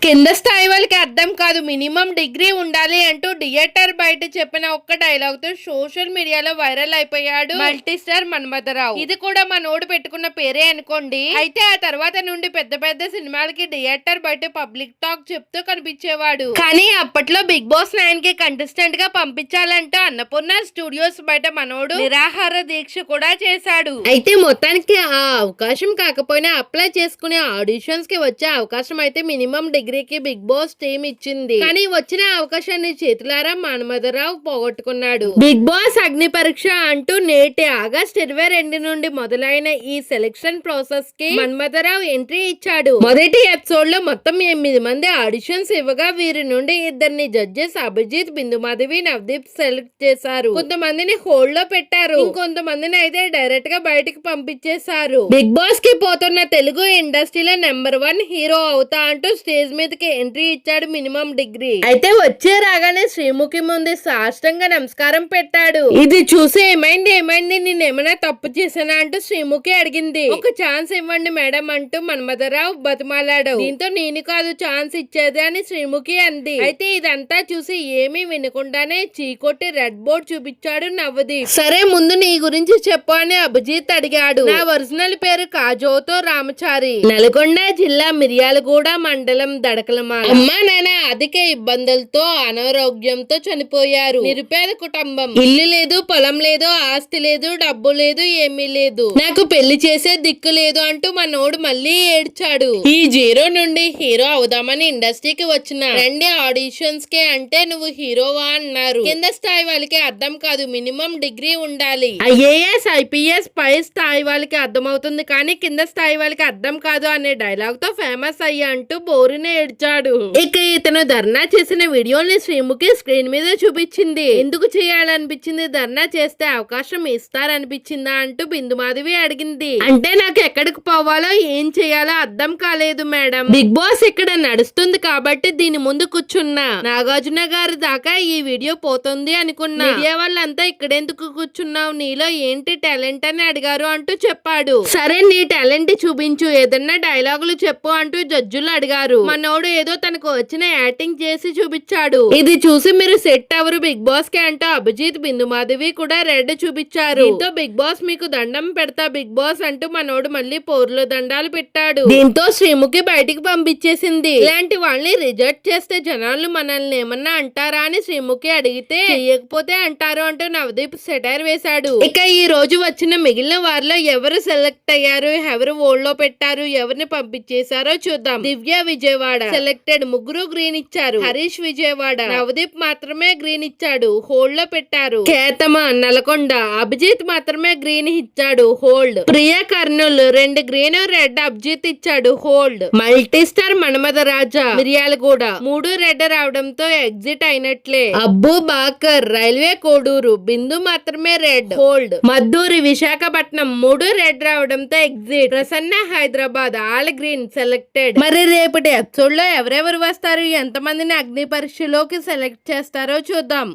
కింద స్థాయి వాళ్ళకి అర్థం కాదు, మినిమం డిగ్రీ ఉండాలి అంటూ థియేటర్ బయట చెప్పిన ఒక్క డైలాగ్ తో సోషల్ మీడియాలో వైరల్ అయిపోయాడు మల్టీ స్టార్ మన్మథరావు. ఇది కూడా మనోడు పెట్టుకున్న పేరే అనుకోండి. అయితే ఆ తర్వాత నుండి పెద్ద పెద్ద సినిమాలకి థియేటర్ బయట పబ్లిక్ టాక్ చెప్తూ కనిపించేవాడు. కానీ అప్పట్లో బిగ్ బాస్ 9 కి కంటెస్టెంట్ గా పంపించాలంటూ అన్నపూర్ణ స్టూడియోస్ బయట మనోడు నిరాహార దీక్ష కూడా చేశాడు. అయితే మొత్తానికి ఆ అవకాశం కాకపోయినా అప్లై చేసుకునే ఆడిషన్స్ కి వచ్చే అవకాశం అయితే మినిమం డిగ్రీకి బిగ్ బాస్ టీమ్ ఇచ్చింది. కానీ వచ్చిన అవకాశాన్ని చేతులారా మన్మథరావు పోగొట్టుకున్నాడు. బిగ్ బాస్ అగ్ని పరీక్ష అంటూ నేటి ఆగస్ట్ 22 నుండి మొదలైన ఈ సెలక్షన్ ప్రాసెస్ కి మన్మథరావు ఎంట్రీ ఇచ్చాడు. మొదటి ఎపిసోడ్ లో మొత్తం 8 మంది ఆడిషన్స్ ఇవ్వగా వీరి నుండి ఇద్దరిని జడ్జెస్ అభిజిత్, బిందు మాధవి, నవదీప్ సెలెక్ట్ చేశారు. కొంతమందిని హోల్డ్ లో పెట్టారు, ఇంకొంతమందిని అయితే డైరెక్ట్ గా బయటికి పంపించేశారు. బిగ్ బాస్ కి పోతున్న తెలుగు ఇండస్ట్రీలో నెంబర్ 1 హీరో అవుతా అంటూ స్టేజ్ మీదకి ఎంట్రీ ఇచ్చాడు మినిమం డిగ్రీ. అయితే వచ్చే రాగానే శ్రీముఖి ముందు సాష్టంగా నమస్కారం పెట్టాడు. ఇది చూసి ఏమైంది నేనేమైనా తప్పు చేశానా అంటూ శ్రీముఖి అడిగింది. ఒక ఛాన్స్ ఇవ్వండి మేడం అంటూ మన్మథరావు బతిమాలాడు. దీంతో నేను కాదు ఛాన్స్ ఇచ్చేది అని శ్రీముఖి అంది. అయితే ఇదంతా చూసి ఏమీ వినకుండానే చీకొట్టి రెడ్ బోర్డ్ చూపించాడు నవదీప్. సరే ముందు నీ గురించి చెప్పు అని అభిజిత్ అడిగాడు. నా ఒరిజినల్ పేరు కాజోతో రామచారి, నల్గొండ జిల్లా మిర్యాలగూడ మండలం దడకలమాల. అమ్మా నాన్న అధిక ఇబ్బందులతో అనారోగ్యంతో చనిపోయారు. నిరుపేద కుటుంబం, ఇల్లు లేదు, పొలం లేదు, ఆస్తి లేదు, డబ్బు లేదు, ఏమీ లేదు. నాకు పెళ్లి చేసే దిక్కు లేదు అంటూ మనోడు మళ్ళీ ఏడ్చాడు. ఈ జీరో నుండి హీరో అవుదామని ఇండస్ట్రీకి వచ్చిన రెండు ఆడిషన్స్ కే అంటే నువ్వు హీరోవా అన్నారు. కింద స్థాయి వాళ్ళకి అర్థం కాదు, మినిమం డిగ్రీ ఉండాలి. ఐఏఎస్, ఐపీఎస్ పై స్థాయి వాళ్ళకి అర్థమవుతుంది కానీ కింద స్థాయి వాళ్ళకి అర్థం కాదు అనే డైలాగ్ తో ఫేమస్ అయ్యా అంటూ బోరునే ఏడ్చాడు. ఇక ఇతను ధర్నా చేసిన వీడియోని శ్రీముఖి స్క్రీన్ మీద చూపించింది. ఎందుకు చేయాలనిపించింది, ధర్నా చేస్తే అవకాశం ఇస్తారనిపించిందా అంటూ బిందు మాధవి అడిగింది. అంటే నాకు ఎక్కడికి పోవాలో ఏం చేయాలో అర్థం కాలేదు మేడం. బిగ్ బాస్ ఇక్కడ నడుస్తుంది కాబట్టి దీని ముందు కూర్చున్నా. నాగార్జున గారి దాకా ఈ వీడియో పోతుంది అనుకున్నా. మీడియా వాళ్ళంతా ఇక్కడెందుకు కూర్చున్నావు, నీలో ఏంటి టాలెంట్ అని అడిగారు అంటూ చెప్పాడు. సరే నీ టాలెంట్ చూపించు, ఏదన్నా డైలాగులు చెప్పు అంటూ జడ్జులు అడిగారు. మనోడు ఏదో తనకు వచ్చిన యాక్టింగ్ చేసి చూపించాడు. ఇది చూసి మీరు సెట్ అవరు బిగ్ బాస్ కి అంటూ అభిజిత్, బిందు మాధవి కూడా రెడ్ చూపించారు. దీంతో బిగ్ బాస్ మీకు దండం పెడతా బిగ్ బాస్ అంటూ మనోడు మళ్ళీ పోర్లో దండాలు పెట్టాడు. దీంతో శ్రీముఖి బయటికి పంపించేసింది. ఇలాంటి వాళ్ళని రిజెక్ట్ చేస్తే జనాలు మనల్ని ఏమన్నా అంటారా అని శ్రీముఖి అడిగితే చెయ్యకపోతే అంటారు అంటూ నవదీప్ సెటైర్ వేశాడు. ఇక ఈ రోజు వచ్చిన మిగిలిన వారిలో ఎవరు సెలెక్ట్ అయ్యారు, ఎవరు ఓల్డ్ లో పెట్టారు, ఎవరిని పంపించేశారో చూద్దాం. దివ్య విజయవాడ సెలెక్టెడ్, ముగ్గురు గ్రీన్ ఇచ్చారు. హరీష్ విజయవాడ, నవదీప్ మాత్రమే గ్రీన్ ఇచ్చాడు, హోల్డ్ లో పెట్టారు. కేతమ నల్గొండ, అభిజిత్ మాత్రమే గ్రీన్ ఇచ్చాడు, hold. Priya Kurnool 2 green, red Abhijith ఇచ్చాడు, hold. Multi star Manmatharaja Miryalaguda 3 red రావడంతో ఎగ్జిట్ అయినట్లే. అబ్బు బాకర్ రైల్వే కోడూరు, బిందు మాత్రమే red, hold. Madduri Visakhapatnam 3 red రావడంతో exit. Prasanna Hyderabad all green selected. మరి రేపటి ఎపిసోడ్ లో ఎవరెవరు వస్తారు, ఎంతమందిని అగ్ని పరీక్షలోకి సెలెక్ట్ చేస్తారో చూద్దాం.